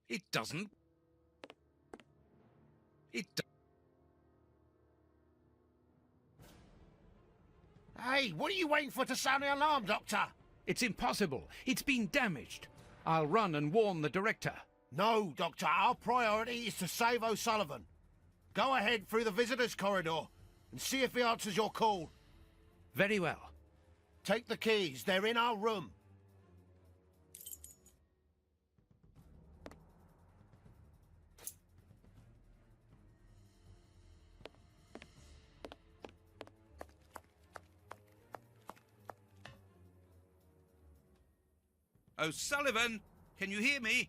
It doesn't. It do Hey, what are you waiting for to sound the alarm, Doctor? It's impossible. It's been damaged. I'll run and warn the director. No, Doctor, our priority is to save O'Sullivan. Go ahead through the visitors' corridor and see if he answers your call. Very well. Take the keys, they're in our room. O'Sullivan, can you hear me?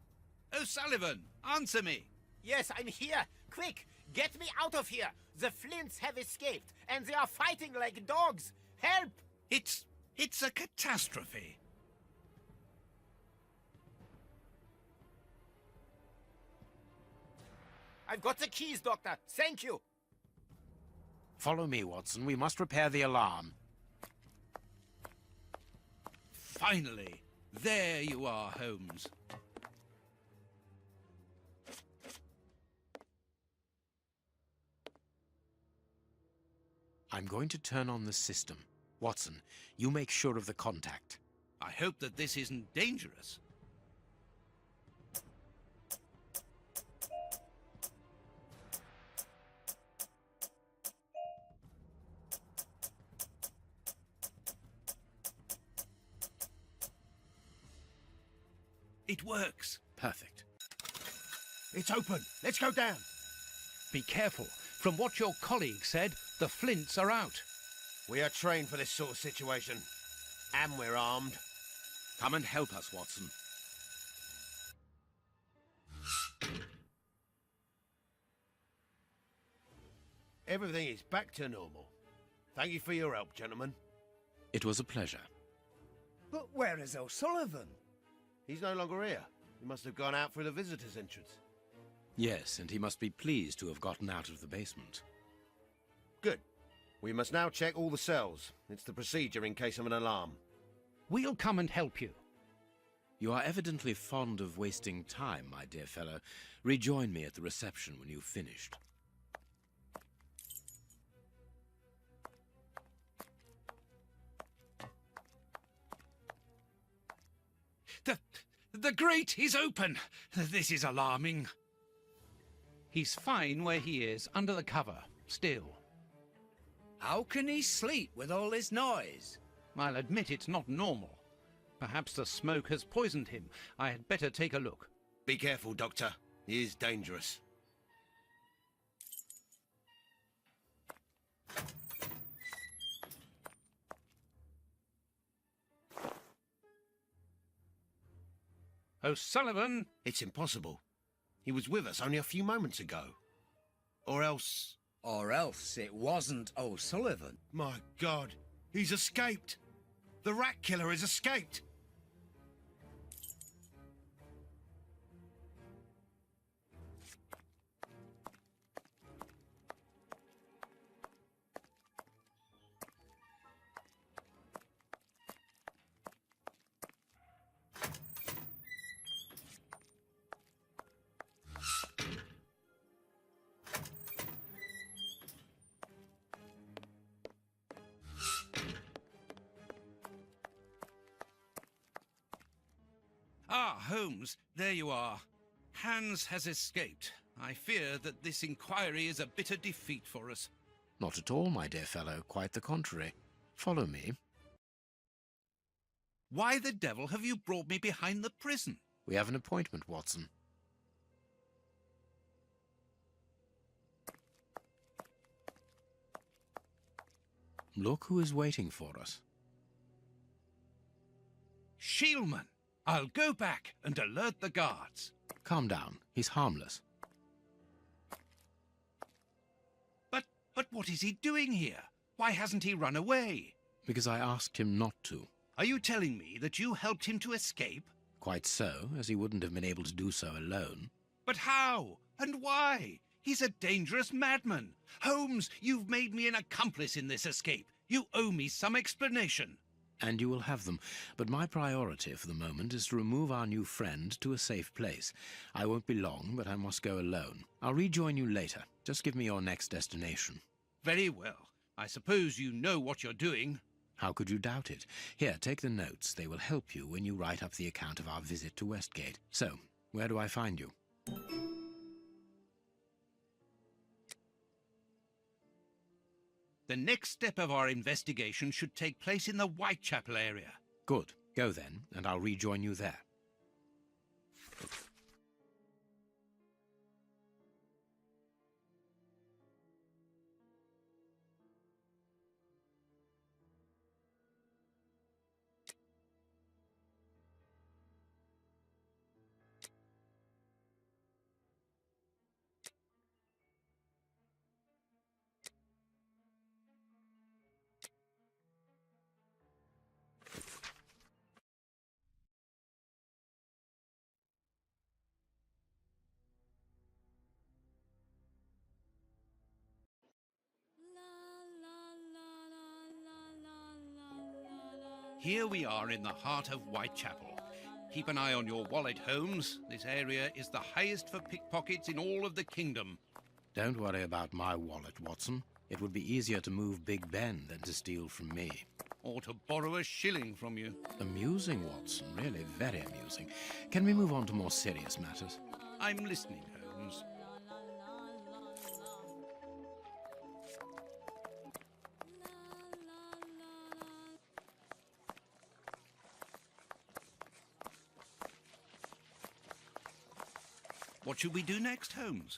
O'Sullivan, answer me. Yes, I'm here. Quick, get me out of here. The Flints have escaped, and they are fighting like dogs. Help! It's a catastrophe. I've got the keys, Doctor. Thank you. Follow me, Watson. We must repair the alarm. Finally, there you are, Holmes. I'm going to turn on the system. Watson, you make sure of the contact. I hope that this isn't dangerous. It works. Perfect. It's open. Let's go down. Be careful. From what your colleague said, the Flints are out. We are trained for this sort of situation. And we're armed. Come and help us, Watson. Everything is back to normal. Thank you for your help, gentlemen. It was a pleasure. But where is O'Sullivan? He's no longer here. He must have gone out through the visitor's entrance. Yes, and he must be pleased to have gotten out of the basement. Good. We must now check all the cells. It's the procedure in case of an alarm. We'll come and help you. You are evidently fond of wasting time, my dear fellow. Rejoin me at the reception when you've finished. The grate is open. This is alarming. He's fine where he is, under the cover, still. How can he sleep with all this noise? I'll admit it's not normal. Perhaps the smoke has poisoned him. I had better take a look. Be careful, Doctor. He is dangerous. O'Sullivan! It's impossible. He was with us only a few moments ago. Or else... Or else it wasn't O'Sullivan. My God, he's escaped. The rat killer has escaped. Ah, Holmes, there you are. Hans has escaped. I fear that this inquiry is a bitter defeat for us. Not at all, my dear fellow. Quite the contrary. Follow me. Why the devil have you brought me behind the prison? We have an appointment, Watson. Look who is waiting for us. Shieldman! I'll go back and alert the guards. Calm down. He's harmless. But what is he doing here? Why hasn't he run away? Because I asked him not to. Are you telling me that you helped him to escape? Quite so, as he wouldn't have been able to do so alone. But how? And why? He's a dangerous madman. Holmes, you've made me an accomplice in this escape. You owe me some explanation. And you will have them, but my priority for the moment is to remove our new friend to a safe place. I won't be long, but I must go alone. I'll rejoin you later. Just give me your next destination. Very well. I suppose you know what you're doing. How could you doubt it? Here, take the notes. They will help you when you write up the account of our visit to Westgate. So, where do I find you? The next step of our investigation should take place in the Whitechapel area. Good. Go then, and I'll rejoin you there. Here we are in the heart of Whitechapel. Keep an eye on your wallet, Holmes. This area is the highest for pickpockets in all of the kingdom. Don't worry about my wallet, Watson. It would be easier to move Big Ben than to steal from me. Or to borrow a shilling from you. Amusing, Watson. Really very amusing. Can we move on to more serious matters? I'm listening, Holmes. What should we do next, Holmes?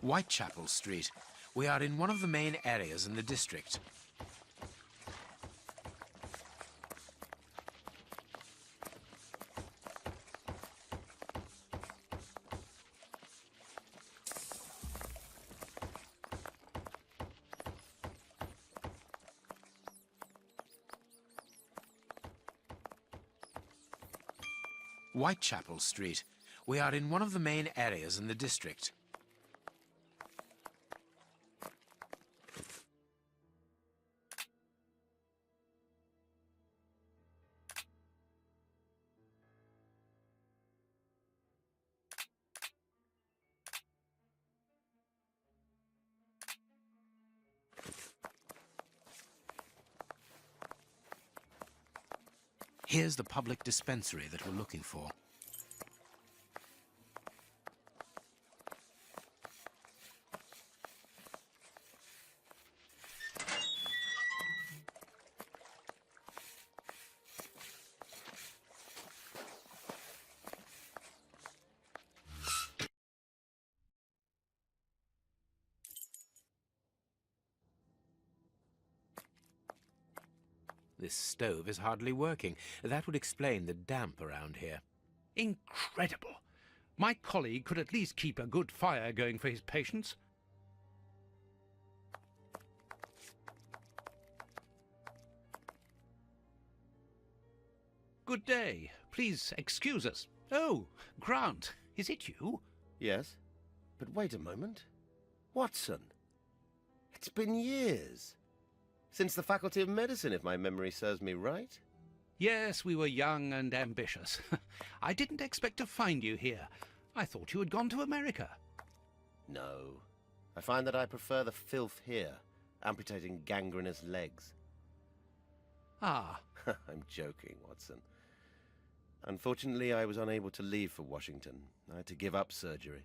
Whitechapel Street. We are in one of the main areas in the district. Whitechapel Street. We are in one of the main areas in the district. Here's the public dispensary that we're looking for. This stove is hardly working. That would explain the damp around here. Incredible. My colleague could at least keep a good fire going for his patients. Good day. Please excuse us. Oh, Grant, is it you? Yes, but wait a moment. Watson, it's been years. Since the Faculty of Medicine, if my memory serves me right. Yes, we were young and ambitious. I didn't expect to find you here. I thought you had gone to America. No. I find that I prefer the filth here, amputating gangrenous legs. Ah, I'm joking, Watson. Unfortunately, I was unable to leave for Washington. I had to give up surgery.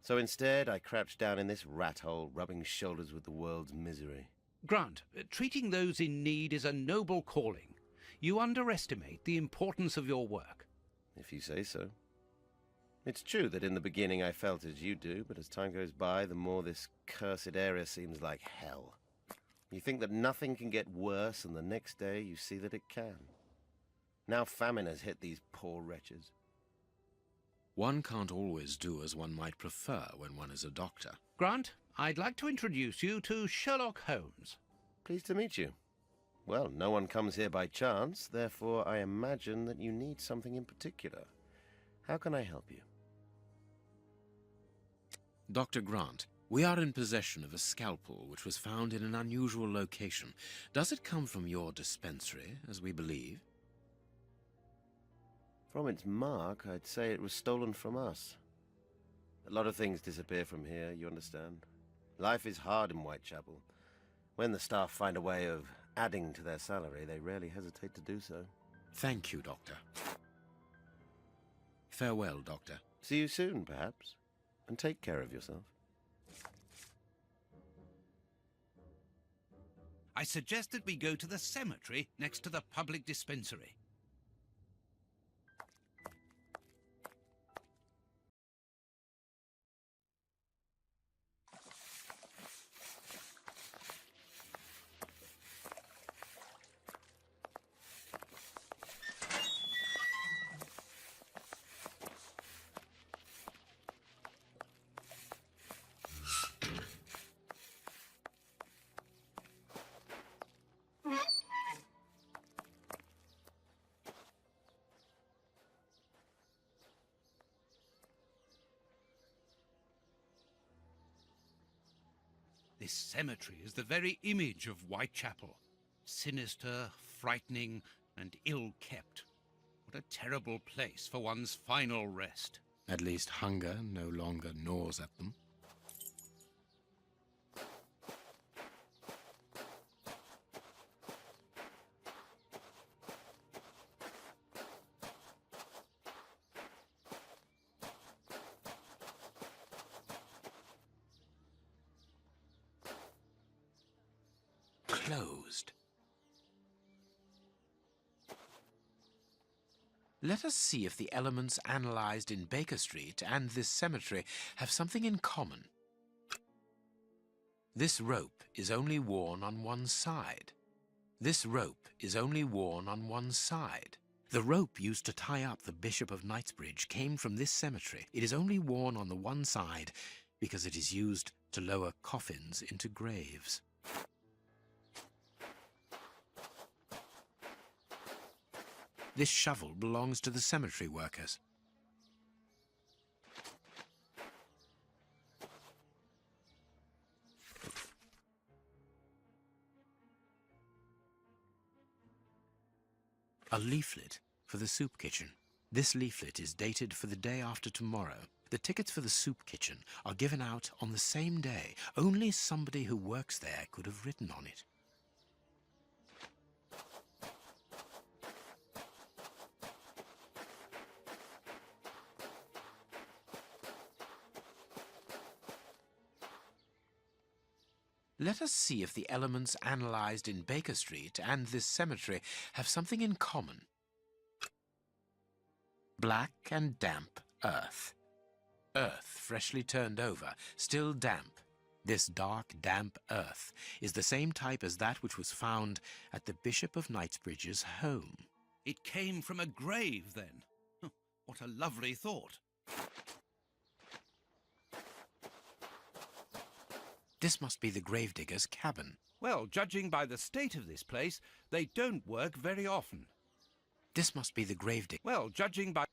So instead, I crouched down in this rat hole, rubbing shoulders with the world's misery. Grant, treating those in need is a noble calling. You underestimate the importance of your work. If you say so. It's true that in the beginning I felt as you do, but as time goes by, the more this cursed area seems like hell. You think that nothing can get worse, and the next day you see that it can. Now famine has hit these poor wretches. One can't always do as one might prefer when one is a doctor. Grant, I'd like to introduce you to Sherlock Holmes. Pleased to meet you. Well, no one comes here by chance, therefore I imagine that you need something in particular. How can I help you? Dr. Grant, we are in possession of a scalpel which was found in an unusual location. Does it come from your dispensary, as we believe? From its mark, I'd say it was stolen from us. A lot of things disappear from here, you understand? Life is hard in Whitechapel. When the staff find a way of adding to their salary, they rarely hesitate to do so. Thank you, Doctor. Farewell, Doctor. See you soon, perhaps. And take care of yourself. I suggest that we go to the cemetery next to the public dispensary. This cemetery is the very image of Whitechapel. Sinister, frightening, and ill-kept. What a terrible place for one's final rest. At least hunger no longer gnaws at them. Closed. Let us see if the elements analyzed in Baker Street and this cemetery have something in common. This rope is only worn on one side. This rope is only worn on one side. The rope used to tie up the Bishop of Knightsbridge came from this cemetery. It is only worn on the one side because it is used to lower coffins into graves. This shovel belongs to the cemetery workers. A leaflet for the soup kitchen. This leaflet is dated for the day after tomorrow. The tickets for the soup kitchen are given out on the same day. Only somebody who works there could have written on it. Let us see if the elements analyzed in Baker Street and this cemetery have something in common. Black and damp earth. Earth freshly turned over, still damp. This dark, damp earth is the same type as that which was found at the Bishop of Knightsbridge's home. It came from a grave, then. What a lovely thought. This must be the gravedigger's cabin. Well, judging by the state of this place, they don't work very often. This must be the gravedigger. Well, judging by...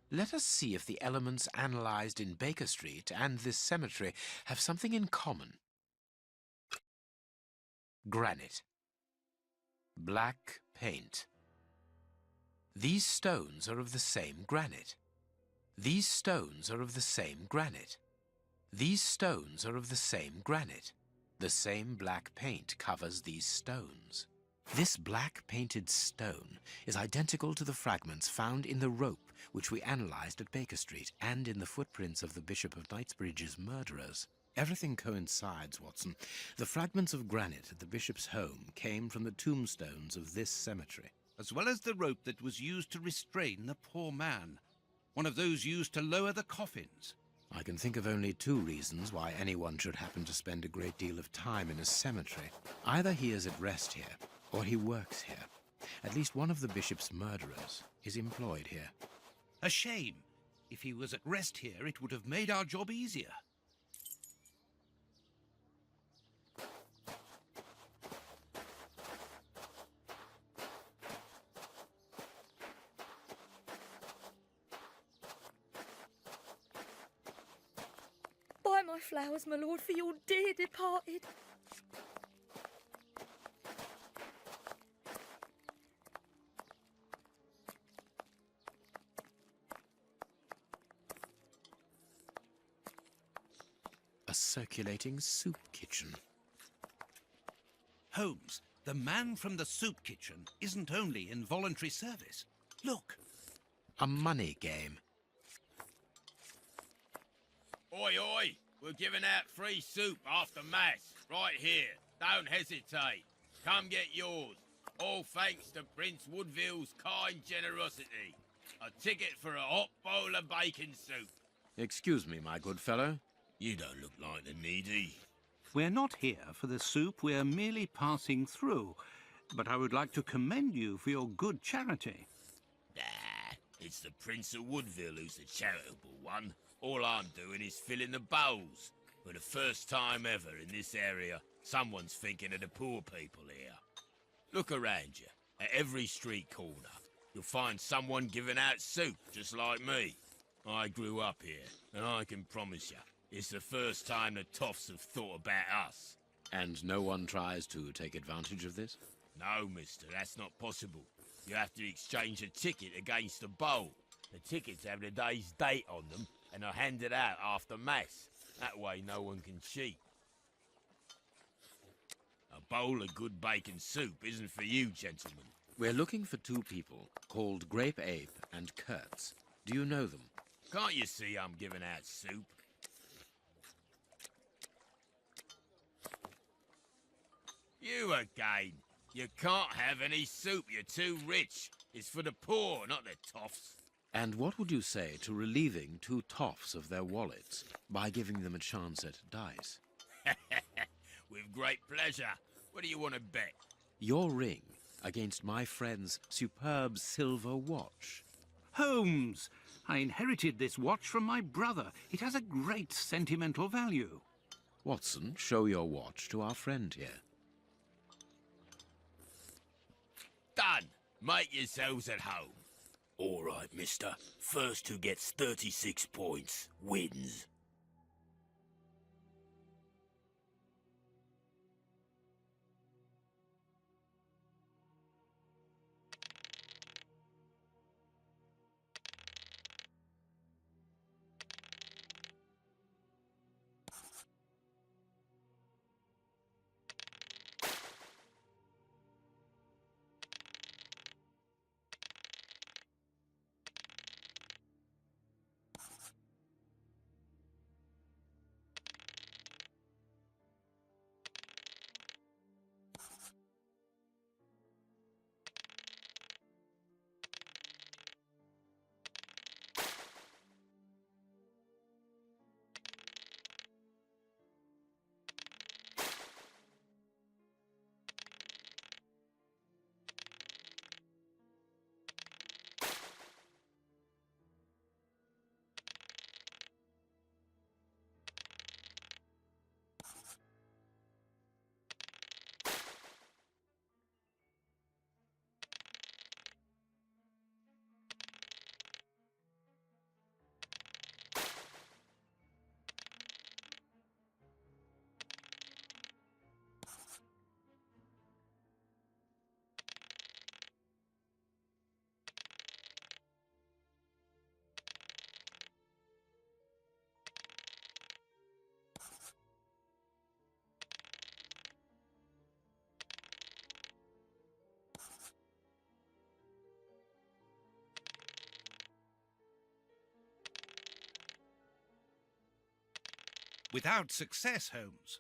Let us see if the elements analyzed in Baker Street and this cemetery have something in common. Granite. Black paint. These stones are of the same granite. These stones are of the same granite. These stones are of the same granite. The same black paint covers these stones. This black painted stone is identical to the fragments found in the rope which we analyzed at Baker Street and in the footprints of the Bishop of Knightsbridge's murderers. Everything coincides, Watson. The fragments of granite at the bishop's home came from the tombstones of this cemetery. As well as the rope that was used to restrain the poor man. One of those used to lower the coffins. I can think of only two reasons why anyone should happen to spend a great deal of time in a cemetery. Either he is at rest here, or he works here. At least one of the bishop's murderers is employed here. A shame. If he was at rest here, it would have made our job easier. Dry my flowers, my lord, for your dear departed. A circulating soup kitchen. Holmes, the man from the soup kitchen isn't only in voluntary service. Look. A money game. Oi, oi! We're giving out free soup after Mass, right here. Don't hesitate. Come get yours. All thanks to Prince Woodville's kind generosity. A ticket for a hot bowl of bacon soup. Excuse me, my good fellow. You don't look like the needy. We're not here for the soup, we're merely passing through. But I would like to commend you for your good charity. Nah, it's the Prince of Woodville who's the charitable one. All I'm doing is filling the bowls. For the first time ever in this area, someone's thinking of the poor people here. Look around you. At every street corner, you'll find someone giving out soup, just like me. I grew up here, and I can promise you, it's the first time the toffs have thought about us. And no one tries to take advantage of this? No, mister, that's not possible. You have to exchange a ticket against a bowl. The tickets have the day's date on them, and are handed out after Mass. That way no one can cheat. A bowl of good bacon soup isn't for you, gentlemen. We're looking for two people called Grape Ape and Kurtz. Do you know them? Can't you see I'm giving out soup? You again. You can't have any soup, you're too rich. It's for the poor, not the toffs. And what would you say to relieving two toffs of their wallets by giving them a chance at dice? With great pleasure. What do you want to bet? Your ring against my friend's superb silver watch. Holmes! I inherited this watch from my brother. It has a great sentimental value. Watson, show your watch to our friend here. Done. Make yourselves at home. All right, mister. First who gets 36 points wins. Without success, Holmes.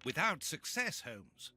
Without success, Holmes.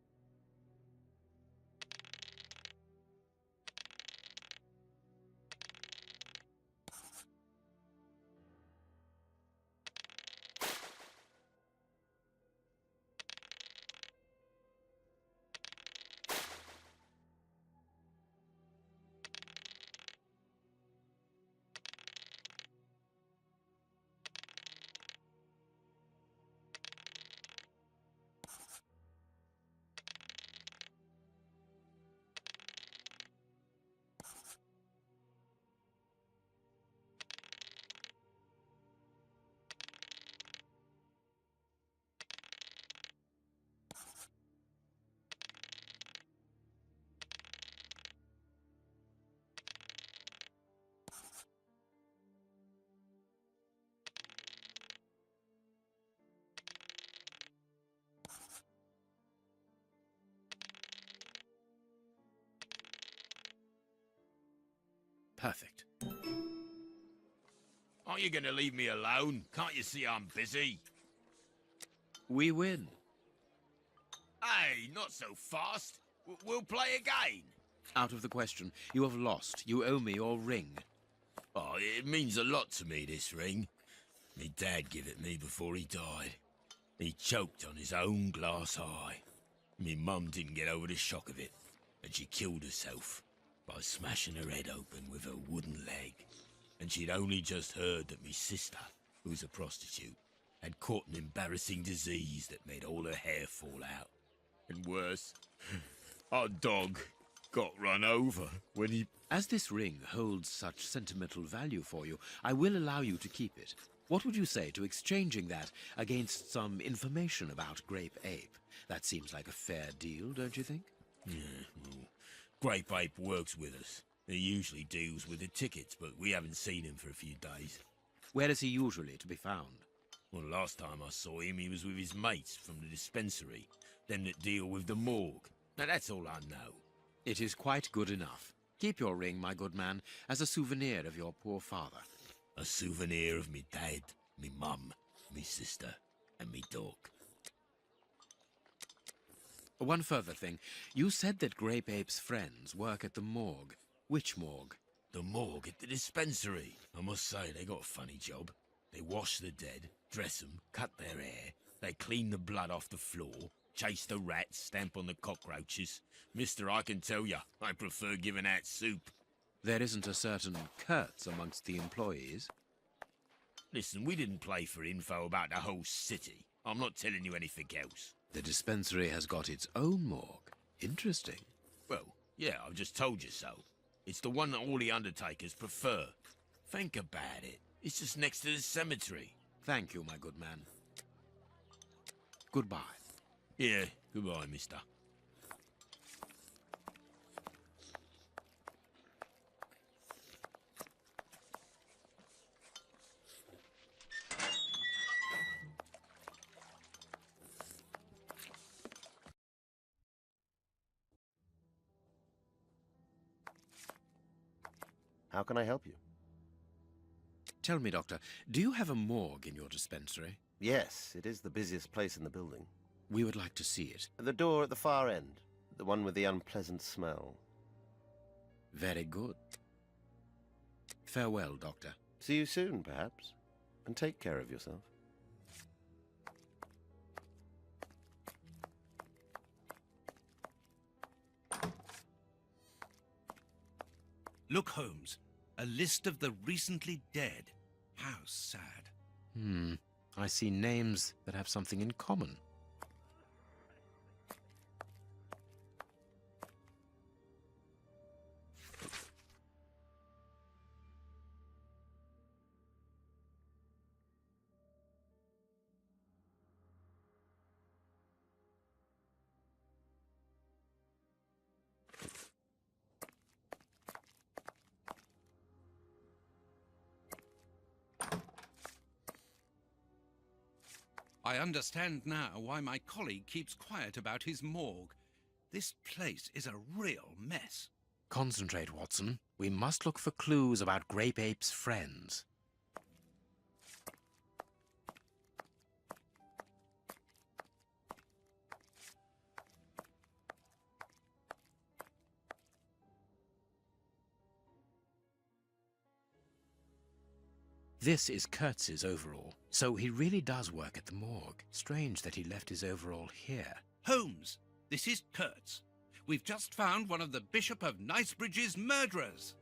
Perfect. Aren't you going to leave me alone? Can't you see I'm busy? We win. Hey, not so fast. We'll play again. Out of the question. You have lost. You owe me your ring. Oh, it means a lot to me, this ring. Me dad give it me before he died. He choked on his own glass eye. Me mum didn't get over the shock of it, and she killed herself by smashing her head open with her wooden leg. And she'd only just heard that me sister, who's a prostitute, had caught an embarrassing disease that made all her hair fall out. And worse, our dog got run over when he... As this ring holds such sentimental value for you, I will allow you to keep it. What would you say to exchanging that against some information about Grape Ape? That seems like a fair deal, don't you think? Yeah, well, Grape Ape works with us. He usually deals with the tickets, but we haven't seen him for a few days. Where is he usually to be found? Well, last time I saw him, he was with his mates from the dispensary, them that deal with the morgue. Now, that's all I know. It is quite good enough. Keep your ring, my good man, as a souvenir of your poor father. A souvenir of me dad, me mum, me sister, and me dog. One further thing. You said that Grape Ape's friends work at the morgue. Which morgue? The morgue at the dispensary. I must say, they got a funny job. They wash the dead, dress them, cut their hair. They clean the blood off the floor, chase the rats, stamp on the cockroaches. Mister, I can tell ya, I prefer giving out soup. There isn't a certain Kurtz amongst the employees. Listen, we didn't play for info about the whole city. I'm not telling you anything else. The dispensary has got its own morgue. Interesting. Well, yeah, I've just told you so. It's the one that all the undertakers prefer. Think about it. It's just next to the cemetery. Thank you, my good man. Goodbye. Yeah, goodbye, mister. How can I help you? Tell me, Doctor, do you have a morgue in your dispensary? Yes, it is the busiest place in the building. We would like to see it. The door at the far end. The one with the unpleasant smell. Very good. Farewell, Doctor. See you soon, perhaps. And take care of yourself. Look, Holmes. A list of the recently dead. How sad. I see names that have something in common. I understand now why my colleague keeps quiet about his morgue. This place is a real mess. Concentrate, Watson. We must look for clues about Grape Ape's friends. This is Kurtz's overall, so he really does work at the morgue. Strange that he left his overall here. Holmes, this is Kurtz. We've just found one of the Bishop of Knightsbridge's murderers.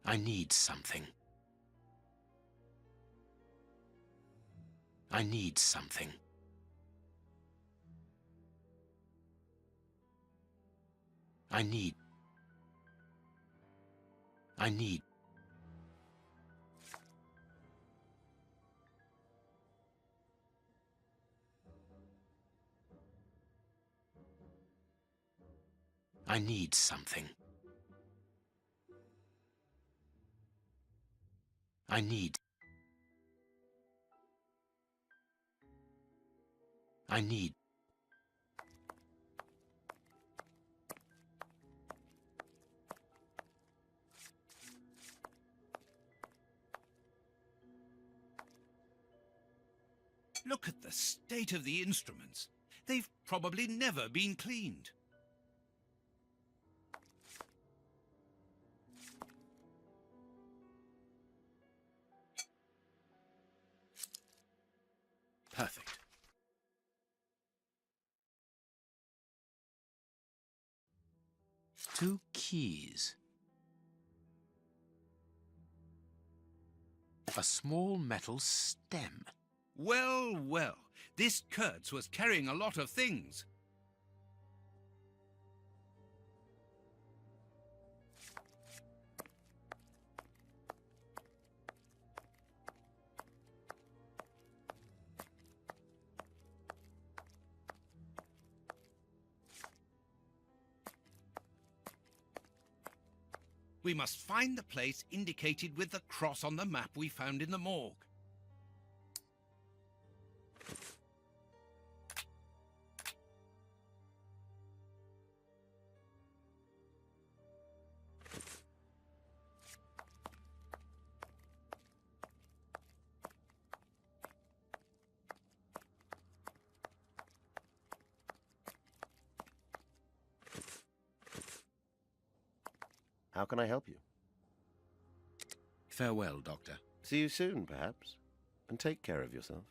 I need something. I need something. I need something. I need Look at the state of the instruments. They've probably never been cleaned. perfect. Two keys. A small metal stem. Well, well, this Kurtz was carrying a lot of things. We must find the place indicated with the cross on the map we found in the morgue. How can I help you? Farewell, Doctor. See you soon, perhaps. And take care of yourself.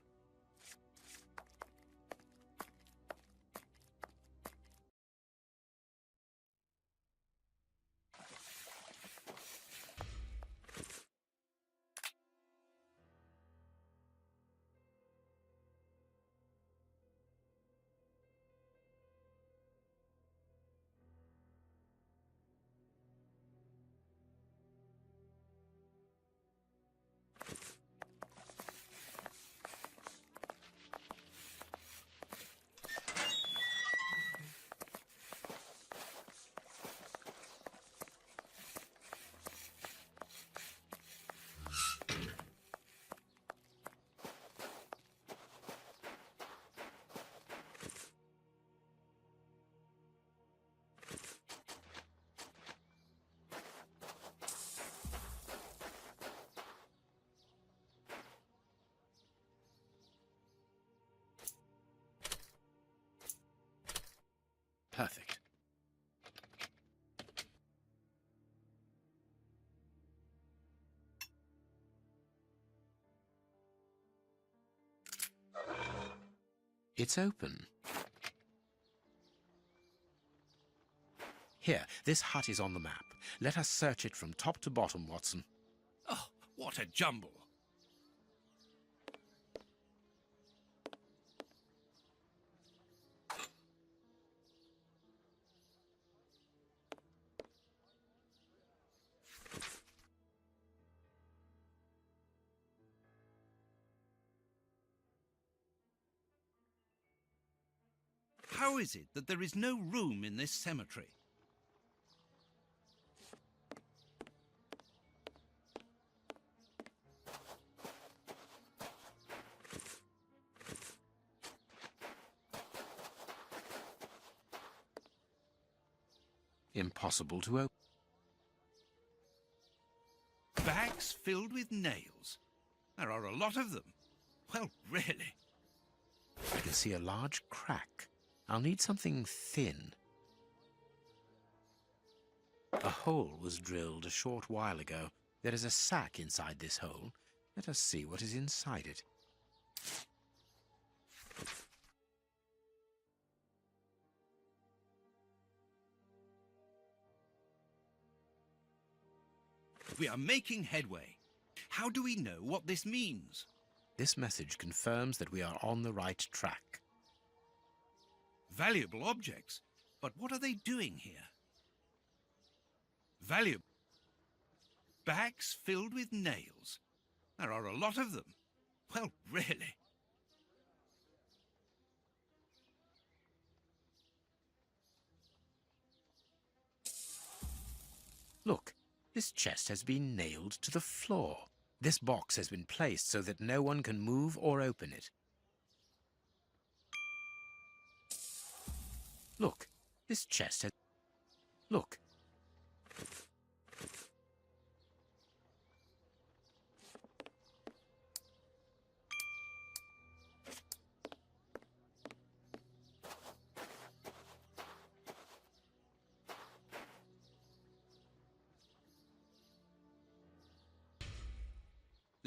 Perfect. It's open. Here, this hut is on the map. Let us search it from top to bottom, Watson. Oh, what a jumble! How is it that there is no room in this cemetery? Impossible to open. Bags filled with nails. There are a lot of them. Well, really. I can see a large crack. I'll need something thin. A hole was drilled a short while ago. There is a sack inside this hole. Let us see what is inside it. We are making headway. How do we know what this means? This message confirms that we are on the right track. Valuable objects. But what are they doing here? Valuable bags filled with nails. There are a lot of them. Well, really. Look, this chest has been nailed to the floor. This box has been placed so that no one can move or open it. Look, this chest has... Look.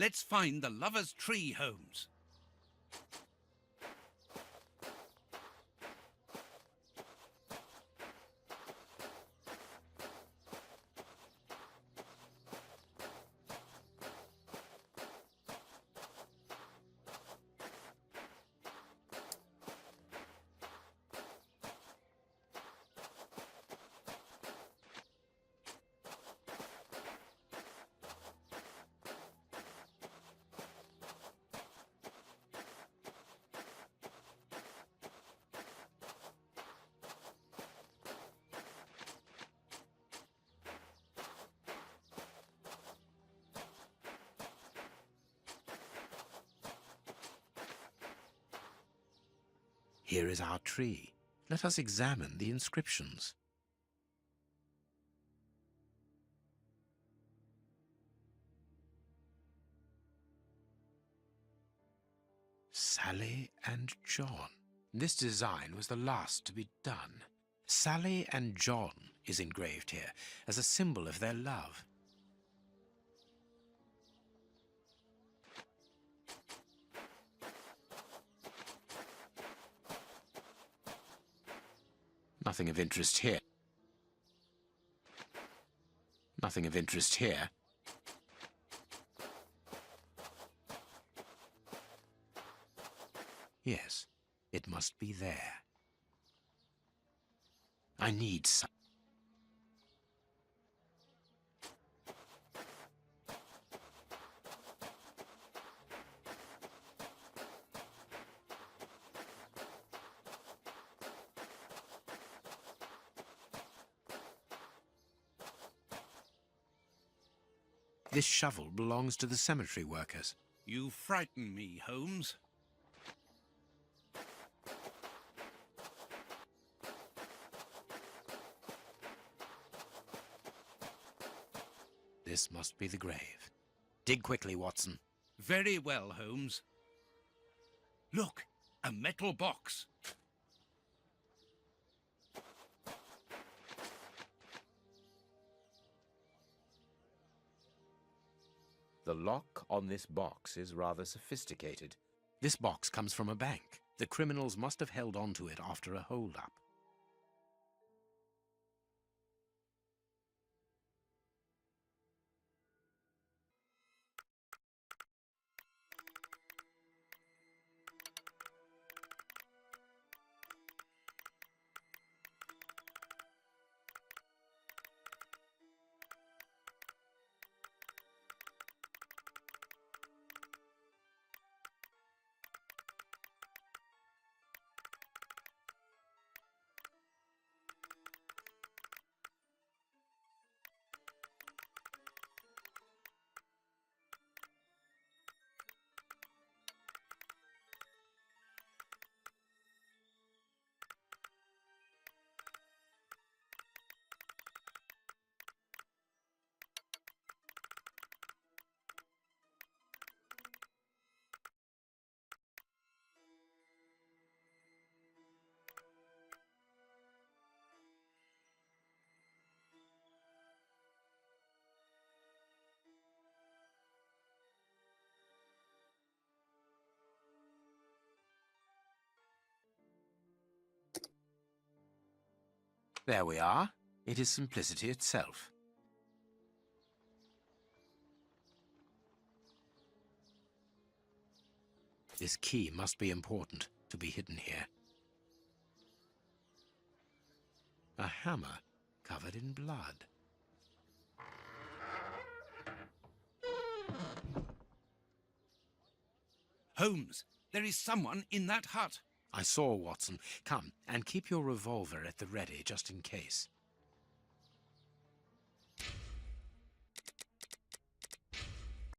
Let's find the Lover's Tree, Holmes. Here is our tree. Let us examine the inscriptions. Sally and John. This design was the last to be done. Sally and John is engraved here as a symbol of their love. Nothing of interest here. Nothing of interest here. Yes, it must be there. I need some. This shovel belongs to the cemetery workers. You frighten me, Holmes. This must be the grave. Dig quickly, Watson. Very well, Holmes. Look, a metal box. The lock on this box is rather sophisticated. This box comes from a bank. The criminals must have held on to it after a hold-up. There we are. It is simplicity itself. This key must be important to be hidden here. A hammer covered in blood. Holmes, there is someone in that hut. I saw, Watson. Come, and keep your revolver at the ready, just in case.